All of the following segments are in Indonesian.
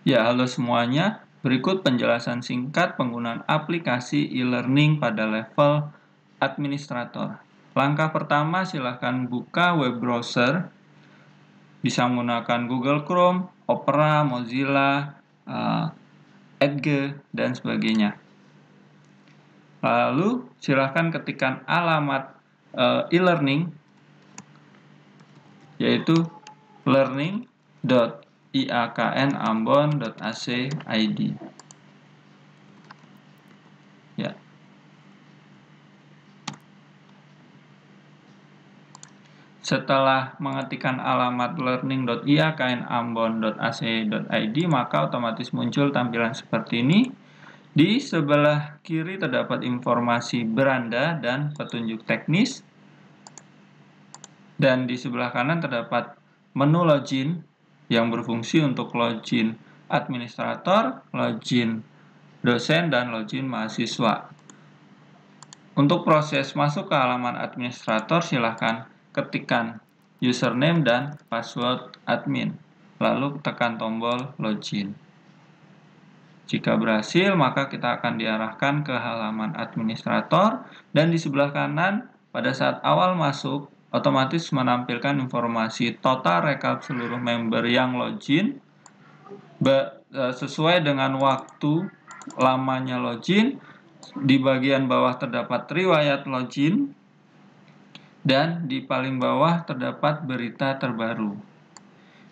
Ya, halo semuanya. Berikut penjelasan singkat penggunaan aplikasi e-learning pada level administrator. Langkah pertama, silakan buka web browser. Bisa menggunakan Google Chrome, Opera, Mozilla, Edge, dan sebagainya. Lalu, silakan ketikkan alamat e-learning, yaitu learning.iaknambon.ac.id. Ya. Setelah mengetikkan alamat learning.iaknambon.ac.id, maka otomatis muncul tampilan seperti ini. Di sebelah kiri terdapat informasi beranda dan petunjuk teknis. Dan di sebelah kanan terdapat menu login yang berfungsi untuk login administrator, login dosen, dan login mahasiswa. Untuk proses masuk ke halaman administrator, silahkan ketikkan username dan password admin, lalu tekan tombol login. Jika berhasil, maka kita akan diarahkan ke halaman administrator, dan di sebelah kanan pada saat awal masuk otomatis menampilkan informasi total rekap seluruh member yang login sesuai dengan waktu lamanya login. Di bagian bawah terdapat riwayat login, dan di paling bawah terdapat berita terbaru.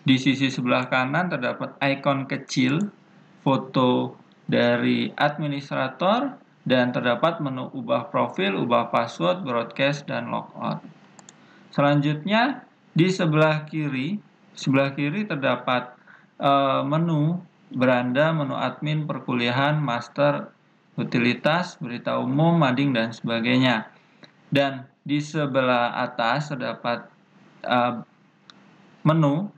Di sisi sebelah kanan terdapat ikon kecil foto dari administrator, dan terdapat menu ubah profil, ubah password, broadcast, dan logout. Selanjutnya di sebelah kiri terdapat menu beranda, menu admin, perkuliahan, master, utilitas, berita umum, mading, dan sebagainya. Dan di sebelah atas terdapat menu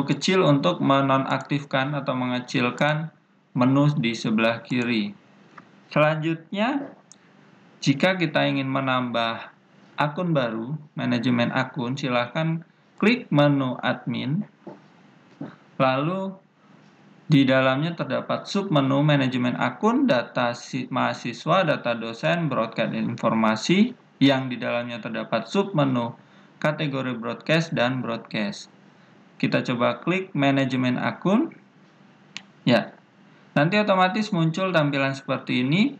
kecil untuk menonaktifkan atau mengecilkan menu di sebelah kiri. Selanjutnya, jika kita ingin menambah akun baru, manajemen akun, silahkan klik menu admin. Lalu di dalamnya terdapat submenu manajemen akun, data mahasiswa, data dosen, broadcast dan informasi, yang di dalamnya terdapat submenu kategori broadcast dan broadcast. Kita coba klik manajemen akun. Ya, nanti otomatis muncul tampilan seperti ini.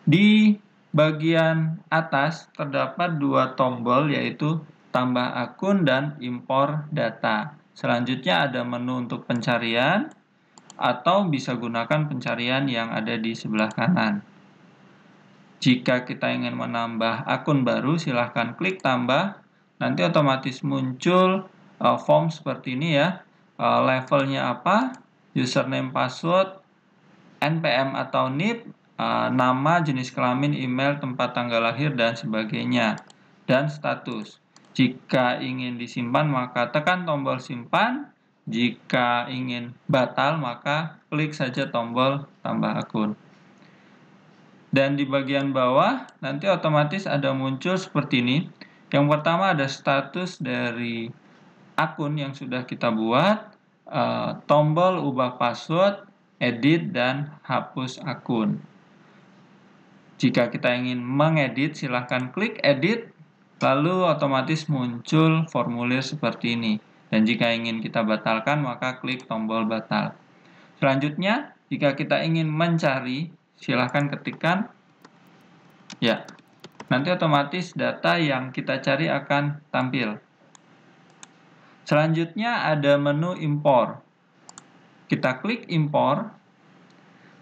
Di bagian atas terdapat dua tombol, yaitu tambah akun dan impor data. Selanjutnya ada menu untuk pencarian, atau bisa gunakan pencarian yang ada di sebelah kanan. Jika kita ingin menambah akun baru, silahkan klik tambah. Nanti otomatis muncul form seperti ini ya. Levelnya apa, username, password, NPM atau NIP, nama, jenis kelamin, email, tempat tanggal lahir, dan sebagainya. Dan status. Jika ingin disimpan, maka tekan tombol simpan. Jika ingin batal, maka klik saja tombol tambah akun. Dan di bagian bawah nanti otomatis ada muncul seperti ini. Yang pertama ada status dari akun yang sudah kita buat, tombol ubah password, edit, dan hapus akun. Jika kita ingin mengedit, silahkan klik edit, lalu otomatis muncul formulir seperti ini. Dan jika ingin kita batalkan, maka klik tombol batal. Selanjutnya, jika kita ingin mencari, silahkan ketikkan. Ya, nanti otomatis data yang kita cari akan tampil. Selanjutnya ada menu impor. Kita klik impor.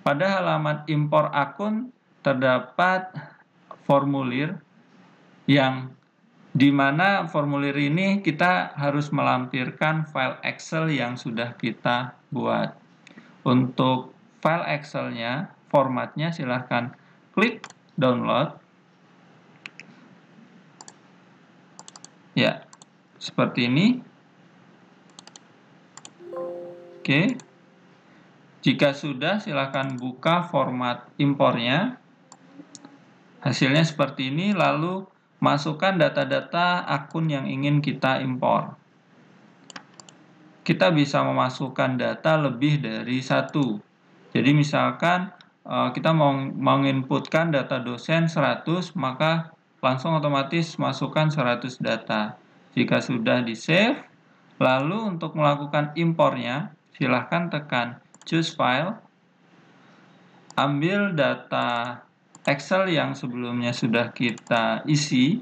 Pada halaman impor akun terdapat formulir yang dimana formulir ini kita harus melampirkan file Excel yang sudah kita buat. Untuk file Excel-nya, formatnya silahkan klik download. Ya, seperti ini. Oke. Jika sudah, silakan buka format impornya. Hasilnya seperti ini, lalu masukkan data-data akun yang ingin kita impor. kita bisa memasukkan data lebih dari satu. Jadi misalkan kita mau menginputkan data dosen 100, maka langsung otomatis masukkan 100 data. Jika sudah di-save, lalu untuk melakukan impornya, silahkan tekan Choose File, ambil data Excel yang sebelumnya sudah kita isi.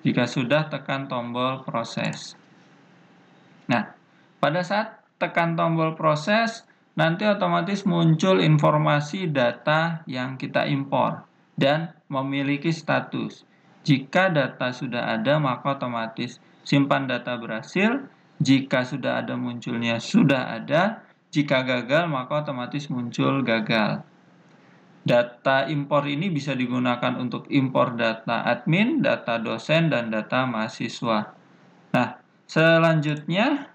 Jika sudah, tekan tombol proses. Nah, pada saat tekan tombol proses, nanti otomatis muncul informasi data yang kita impor dan memiliki status. Jika data sudah ada, maka otomatis simpan data berhasil. Jika sudah ada munculnya sudah ada. Jika gagal, maka otomatis muncul gagal. Data impor ini bisa digunakan untuk impor data admin, data dosen, dan data mahasiswa. Nah, selanjutnya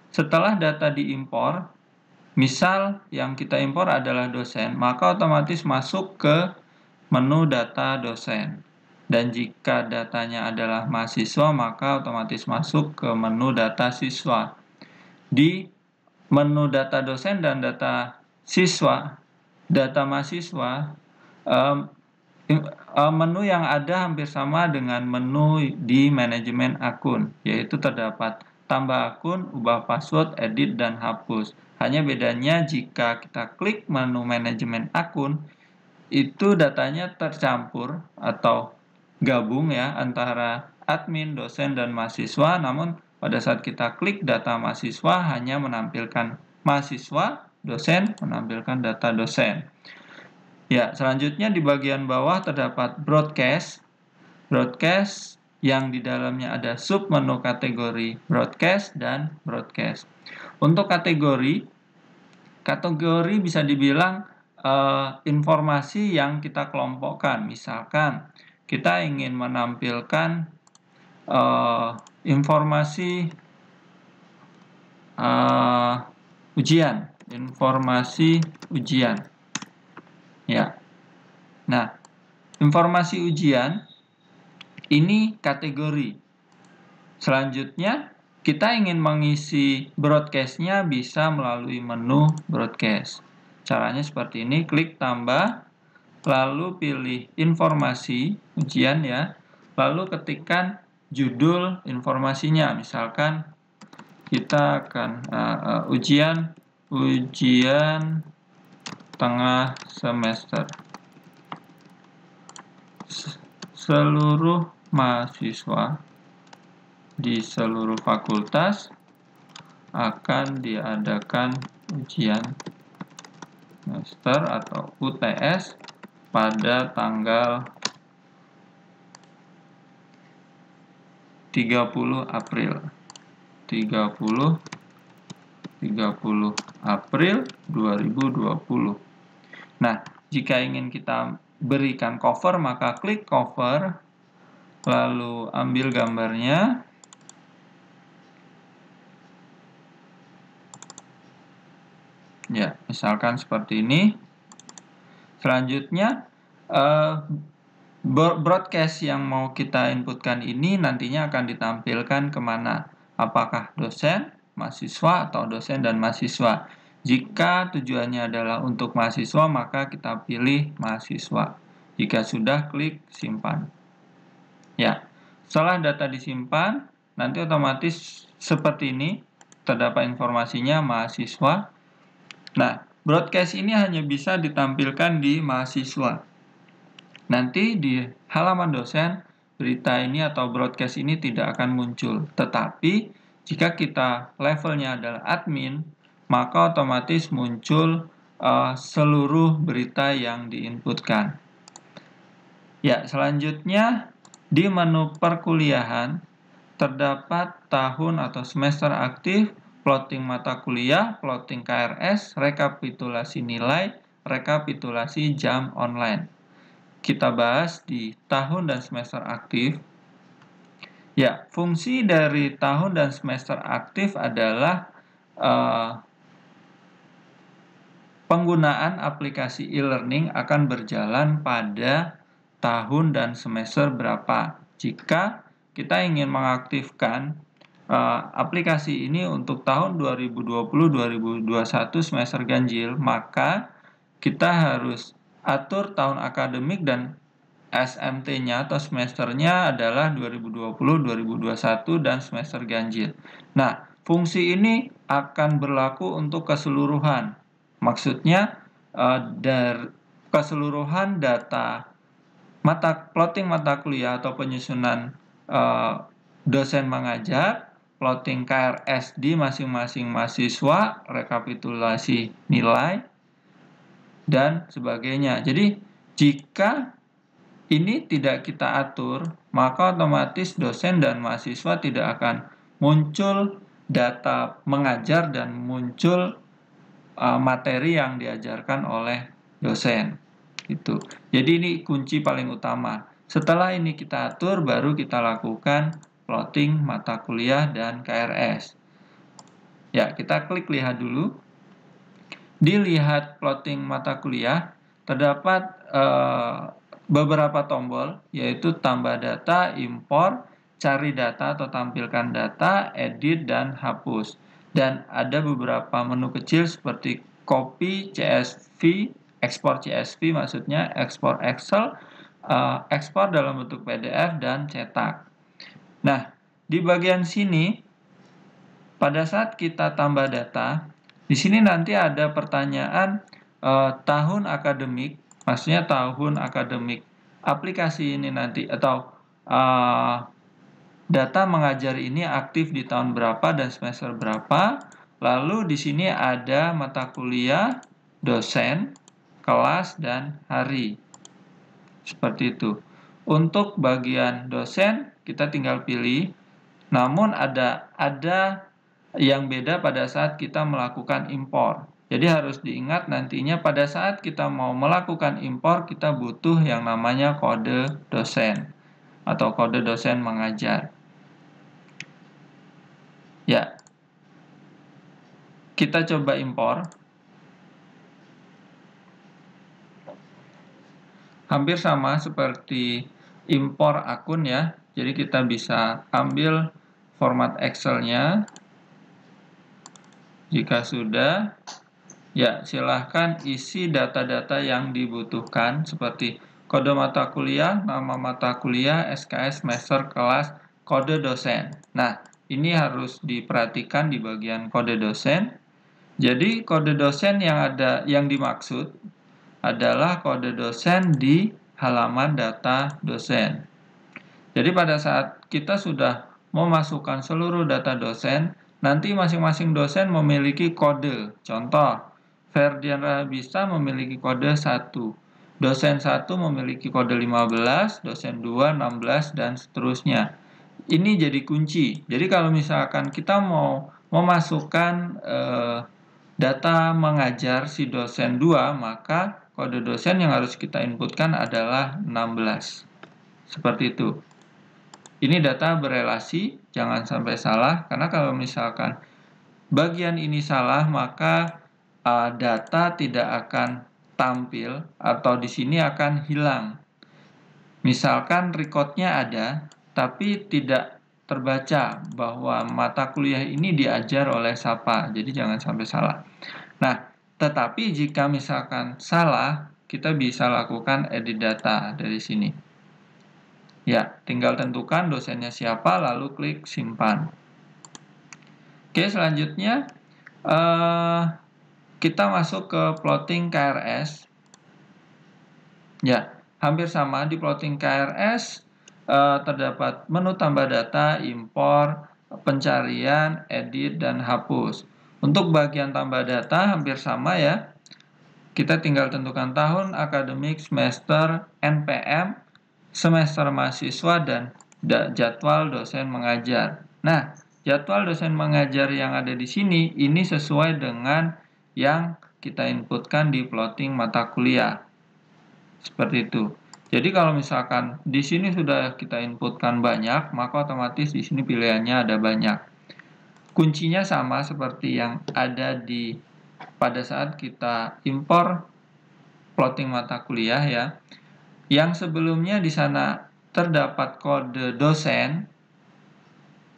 setelah data diimpor, misal yang kita impor adalah dosen, maka otomatis masuk ke menu data dosen. Dan jika datanya adalah mahasiswa, maka otomatis masuk ke menu data siswa. Di menu data dosen dan data siswa, data mahasiswa, menu yang ada hampir sama dengan menu di manajemen akun, yaitu terdapat tambah akun, ubah password, edit, dan hapus. Hanya bedanya jika kita klik menu manajemen akun, itu datanya tercampur atau gabung ya antara admin, dosen, dan mahasiswa. Namun pada saat kita klik data mahasiswa hanya menampilkan mahasiswa, dosen menampilkan data dosen. Ya, selanjutnya di bagian bawah terdapat broadcast. Broadcast yang di dalamnya ada sub menu kategori broadcast dan broadcast. Untuk kategori bisa dibilang informasi yang kita kelompokkan. Misalkan kita ingin menampilkan informasi informasi ujian. Ya. Nah, informasi ujian ini kategori. Selanjutnya, kita ingin mengisi broadcast-nya bisa melalui menu broadcast. Caranya seperti ini, klik tambah, lalu pilih informasi ujian ya, lalu ketikkan judul informasinya. Misalkan kita akan ujian tengah semester. Seluruh mahasiswa di seluruh fakultas akan diadakan ujian semester atau UTS pada tanggal 30 April 2020. Nah, jika ingin kita berikan cover, maka klik cover, lalu ambil gambarnya, ya, misalkan seperti ini. Selanjutnya, broadcast yang mau kita inputkan ini nantinya akan ditampilkan kemana? Apakah dosen, mahasiswa, atau dosen dan mahasiswa? Jika tujuannya adalah untuk mahasiswa, maka kita pilih mahasiswa. Jika sudah, klik simpan. Ya, setelah data disimpan, nanti otomatis seperti ini, terdapat informasinya mahasiswa. Nah, broadcast ini hanya bisa ditampilkan di mahasiswa. Nanti di halaman dosen, berita ini atau broadcast ini tidak akan muncul. Tetapi, jika kita levelnya adalah admin, maka otomatis muncul seluruh berita yang diinputkan. Ya, selanjutnya di menu perkuliahan terdapat tahun atau semester aktif, plotting mata kuliah, plotting KRS, rekapitulasi nilai, rekapitulasi jam online. Kita bahas di tahun dan semester aktif. Ya, fungsi dari tahun dan semester aktif adalah penggunaan aplikasi e-learning akan berjalan pada tahun dan semester berapa. Jika kita ingin mengaktifkan aplikasi ini untuk tahun 2020-2021 semester ganjil, maka kita harus atur tahun akademik dan SMT-nya atau semesternya adalah 2020-2021 dan semester ganjil. Nah, fungsi ini akan berlaku untuk keseluruhan. Maksudnya dari keseluruhan data plotting mata kuliah atau penyusunan dosen mengajar, plotting KRS di masing-masing mahasiswa, rekapitulasi nilai, dan sebagainya. Jadi, jika ini tidak kita atur, maka otomatis dosen dan mahasiswa tidak akan muncul data mengajar dan muncul materi yang diajarkan oleh dosen. Gitu. Jadi ini kunci paling utama. Setelah ini kita atur, baru kita lakukan plotting mata kuliah dan KRS. Ya, kita klik lihat dulu. Dilihat plotting mata kuliah, terdapat beberapa tombol, yaitu tambah data, impor, cari data atau tampilkan data, edit, dan hapus. Dan ada beberapa menu kecil seperti copy CSV, ekspor CSV maksudnya, ekspor Excel, ekspor dalam bentuk PDF, dan cetak. Nah, di bagian sini, pada saat kita tambah data, di sini nanti ada pertanyaan tahun akademik, maksudnya tahun akademik aplikasi ini nanti, atau data mengajar ini aktif di tahun berapa dan semester berapa. Lalu di sini ada mata kuliah, dosen, kelas, dan hari. Seperti itu. Untuk bagian dosen, kita tinggal pilih. Namun ada yang beda pada saat kita melakukan impor. Jadi harus diingat nantinya pada saat kita mau melakukan impor, kita butuh yang namanya kode dosen atau kode dosen mengajar. Ya, kita coba impor. Hampir sama seperti impor akun ya. Jadi kita bisa ambil format Excel-nya. Jika sudah, ya silahkan isi data-data yang dibutuhkan seperti kode mata kuliah, nama mata kuliah, SKS, semester, kelas, kode dosen. Nah, ini harus diperhatikan di bagian kode dosen. Jadi kode dosen yang dimaksud adalah kode dosen di halaman data dosen. Jadi pada saat kita sudah memasukkan seluruh data dosen, nanti masing-masing dosen memiliki kode. Contoh, Ferdian Rahabisa memiliki kode 1. Dosen 1 memiliki kode 15, dosen 2 16, dan seterusnya. Ini jadi kunci. Jadi kalau misalkan kita mau memasukkan data mengajar si dosen 2, maka kode dosen yang harus kita inputkan adalah 16. Seperti itu. Ini data berelasi, jangan sampai salah, karena kalau misalkan bagian ini salah, maka data tidak akan tampil atau di sini akan hilang. Misalkan recordnya ada, tapi tidak terbaca bahwa mata kuliah ini diajar oleh siapa, jadi jangan sampai salah. Nah, tetapi jika misalkan salah, kita bisa lakukan edit data dari sini. Ya, tinggal tentukan dosennya siapa, lalu klik simpan. Oke, selanjutnya kita masuk ke plotting KRS. Ya, hampir sama di plotting KRS terdapat menu tambah data, impor, pencarian, edit, dan hapus. Untuk bagian tambah data hampir sama ya. Kita tinggal tentukan tahun akademik, semester, NPM, semester mahasiswa, dan jadwal dosen mengajar. Nah, jadwal dosen mengajar yang ada di sini ini sesuai dengan yang kita inputkan di plotting mata kuliah. Seperti itu. Jadi kalau misalkan di sini sudah kita inputkan banyak, maka otomatis di sini pilihannya ada banyak. Kuncinya sama seperti yang ada pada saat kita impor plotting mata kuliah ya. Yang sebelumnya di sana terdapat kode dosen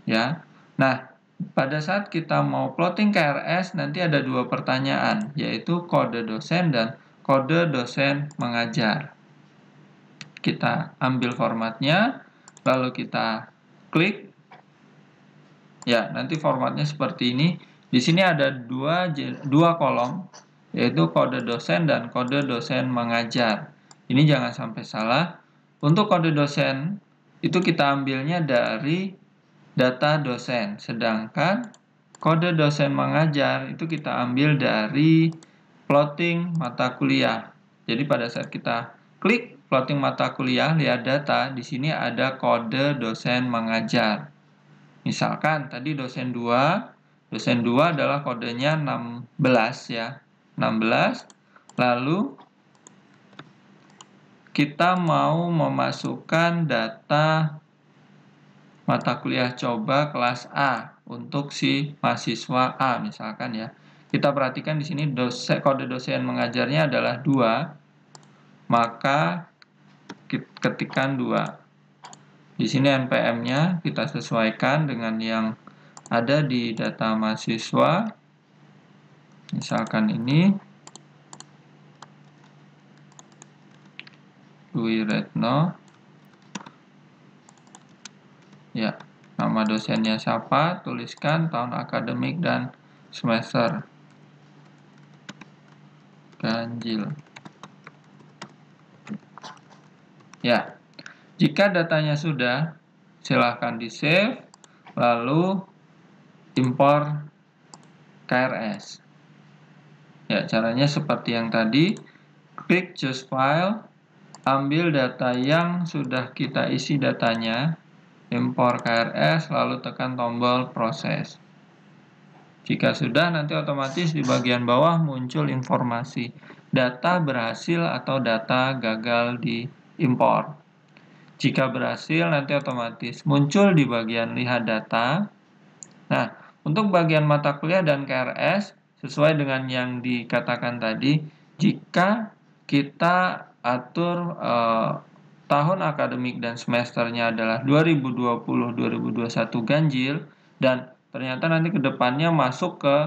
ya. Nah, pada saat kita mau plotting KRS, nanti ada dua pertanyaan, yaitu kode dosen dan kode dosen mengajar. Kita ambil formatnya, lalu kita klik. Ya, nanti formatnya seperti ini. Di sini ada dua kolom, yaitu kode dosen dan kode dosen mengajar. Ini jangan sampai salah. Untuk kode dosen, itu kita ambilnya dari data dosen, sedangkan kode dosen mengajar itu kita ambil dari plotting mata kuliah. Jadi pada saat kita klik plotting mata kuliah, lihat data, di sini ada kode dosen mengajar. Misalkan tadi dosen 2 adalah kodenya 16 ya. 16. Lalu kita mau memasukkan data mata kuliah coba kelas A untuk si mahasiswa A misalkan ya. Kita perhatikan di sini kode dosen mengajarnya adalah 2, maka ketikkan 2. Di sini NPM-nya kita sesuaikan dengan yang ada di data mahasiswa. Misalkan ini Dwi Retno. Ya, nama dosennya siapa, tuliskan tahun akademik dan semester. Ganjil. Ya, jika datanya sudah, silahkan di-save, lalu impor KRS. Ya, caranya seperti yang tadi, klik choose file, ambil data yang sudah kita isi datanya, impor KRS, lalu tekan tombol proses. Jika sudah, nanti otomatis di bagian bawah muncul informasi data berhasil atau data gagal diimpor. Jika berhasil, nanti otomatis muncul di bagian lihat data. Nah, untuk bagian mata kuliah dan KRS, sesuai dengan yang dikatakan tadi, jika kita atur tahun akademik dan semesternya adalah 2020-2021 ganjil, dan ternyata nanti ke depannya masuk ke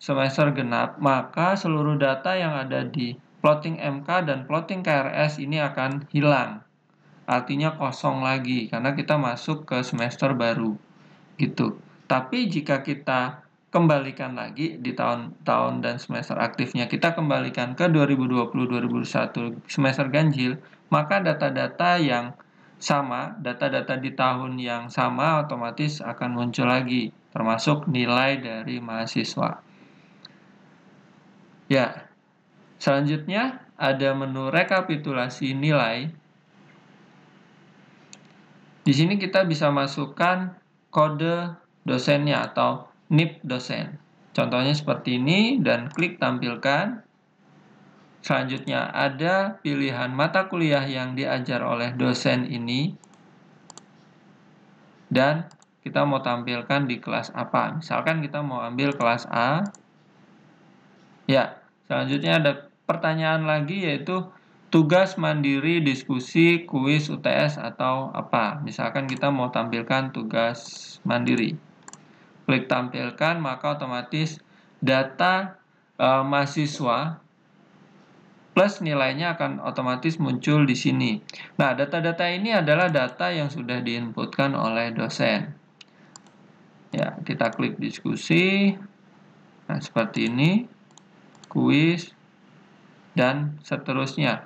semester genap, maka seluruh data yang ada di plotting MK dan plotting KRS ini akan hilang. Artinya kosong lagi, karena kita masuk ke semester baru. Gitu. Tapi jika kita kembalikan lagi di tahun dan semester aktifnya, kita kembalikan ke 2020-2021 semester ganjil, maka data-data yang sama, data-data di tahun yang sama otomatis akan muncul lagi, termasuk nilai dari mahasiswa. Ya, selanjutnya ada menu rekapitulasi nilai. Di sini kita bisa masukkan kode dosennya atau NIP dosen. Contohnya seperti ini dan klik tampilkan. Selanjutnya ada pilihan mata kuliah yang diajar oleh dosen ini. Dan kita mau tampilkan di kelas apa. Misalkan kita mau ambil kelas A. Ya, selanjutnya ada pertanyaan lagi yaitu tugas mandiri, diskusi, kuis, UTS atau apa. Misalkan kita mau tampilkan tugas mandiri. Klik tampilkan, maka otomatis data mahasiswa plus nilainya akan otomatis muncul di sini. Nah, data-data ini adalah data yang sudah diinputkan oleh dosen. Ya, kita klik diskusi. Nah, seperti ini. Kuis dan seterusnya.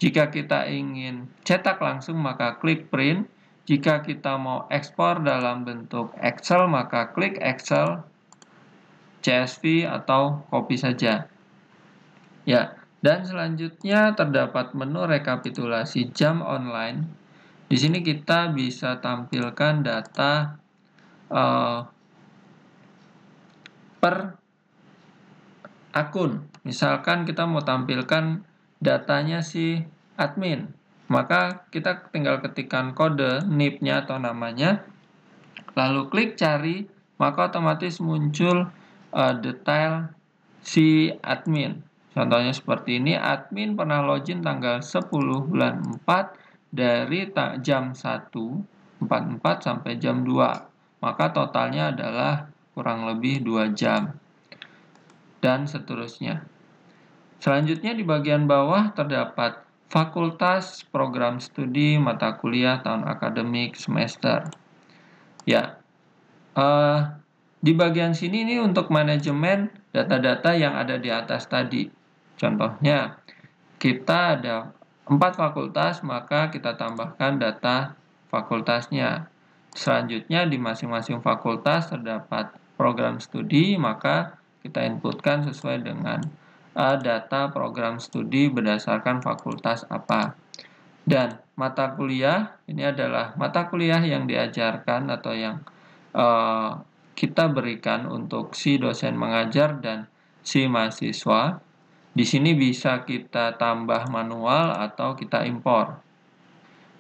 Jika kita ingin cetak langsung, maka klik print. Jika kita mau ekspor dalam bentuk Excel, maka klik Excel, CSV, atau copy saja. Ya, dan selanjutnya terdapat menu rekapitulasi jam online. Di sini kita bisa tampilkan data per akun. Misalkan kita mau tampilkan datanya si admin, maka kita tinggal ketikkan kode NIP-nya atau namanya, lalu klik cari, maka otomatis muncul detail si admin. Contohnya seperti ini, admin pernah login tanggal 10 bulan 4 dari jam 1.44 sampai jam 2. maka totalnya adalah kurang lebih 2 jam. Dan seterusnya. Selanjutnya di bagian bawah terdapat fakultas, program studi, mata kuliah, tahun akademik, semester. Ya, di bagian sini ini untuk manajemen data-data yang ada di atas tadi. Contohnya, kita ada 4 fakultas, maka kita tambahkan data fakultasnya. Selanjutnya di masing-masing fakultas terdapat program studi, maka kita inputkan sesuai dengan data program studi berdasarkan fakultas apa. Dan mata kuliah, ini adalah mata kuliah yang diajarkan atau yang kita berikan untuk si dosen mengajar dan si mahasiswa. Di sini bisa kita tambah manual atau kita impor.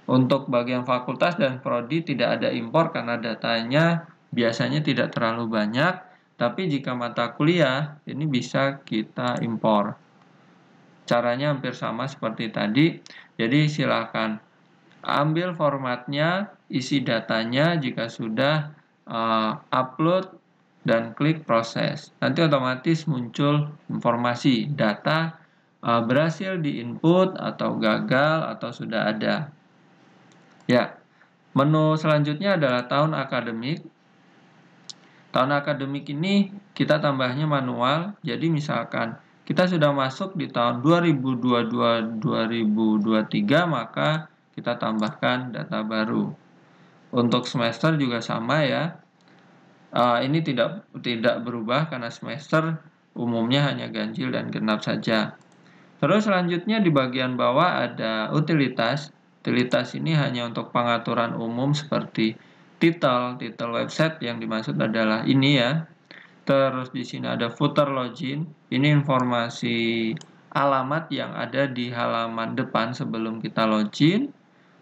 Untuk bagian fakultas dan prodi tidak ada impor karena datanya biasanya tidak terlalu banyak. Tapi jika mata kuliah, ini bisa kita impor. Caranya hampir sama seperti tadi. Jadi silakan ambil formatnya, isi datanya, jika sudah upload dan klik proses. Nanti otomatis muncul informasi data berhasil diinput atau gagal atau sudah ada. Ya, menu selanjutnya adalah tahun akademik. Tahun akademik ini kita tambahnya manual. Jadi misalkan kita sudah masuk di tahun 2022-2023, maka kita tambahkan data baru. Untuk semester juga sama ya. Ini tidak berubah karena semester umumnya hanya ganjil dan genap saja. Terus selanjutnya di bagian bawah ada utilitas. Utilitas ini hanya untuk pengaturan umum seperti titel website, yang dimaksud adalah ini ya. Terus di sini ada footer login. Ini informasi alamat yang ada di halaman depan sebelum kita login.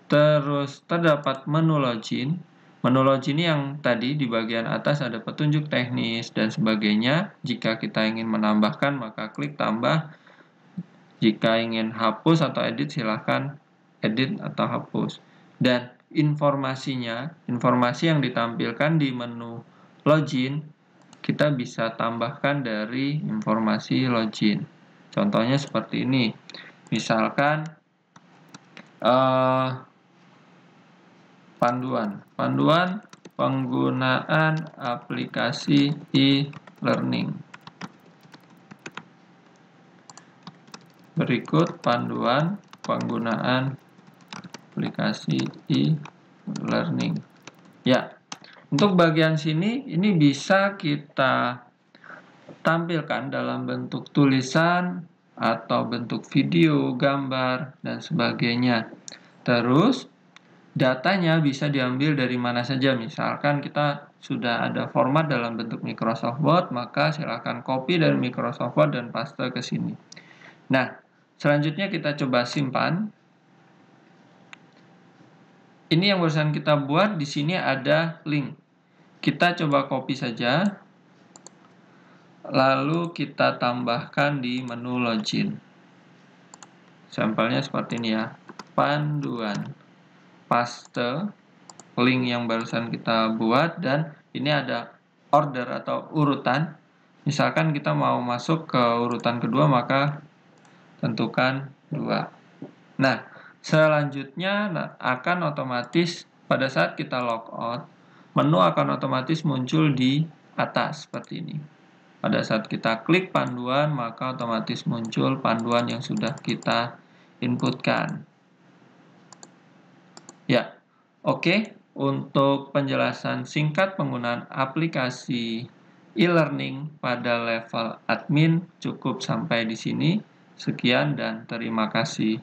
Terus terdapat menu login. Menu login yang tadi di bagian atas ada petunjuk teknis dan sebagainya. Jika kita ingin menambahkan maka klik tambah. Jika ingin hapus atau edit silahkan edit atau hapus. Dan informasinya, informasi yang ditampilkan di menu login, kita bisa tambahkan dari informasi login. Contohnya seperti ini. Misalkan panduan penggunaan aplikasi e-learning. Berikut panduan penggunaan aplikasi e-learning. Ya, untuk bagian sini ini bisa kita tampilkan dalam bentuk tulisan atau bentuk video, gambar, dan sebagainya. Terus datanya bisa diambil dari mana saja. Misalkan kita sudah ada format dalam bentuk Microsoft Word, maka silakan copy dari Microsoft Word dan paste ke sini. Nah, selanjutnya kita coba simpan. Ini yang barusan kita buat, di sini ada link. Kita coba copy saja. Lalu kita tambahkan di menu login. Sampelnya seperti ini ya. Panduan. Paste link yang barusan kita buat, dan ini ada order atau urutan. Misalkan kita mau masuk ke urutan kedua, maka tentukan 2. Nah, selanjutnya akan otomatis pada saat kita logout, menu akan otomatis muncul di atas seperti ini. Pada saat kita klik panduan, maka otomatis muncul panduan yang sudah kita inputkan. Ya, oke. Untuk penjelasan singkat penggunaan aplikasi e-learning pada level admin cukup sampai di sini. Sekian dan terima kasih.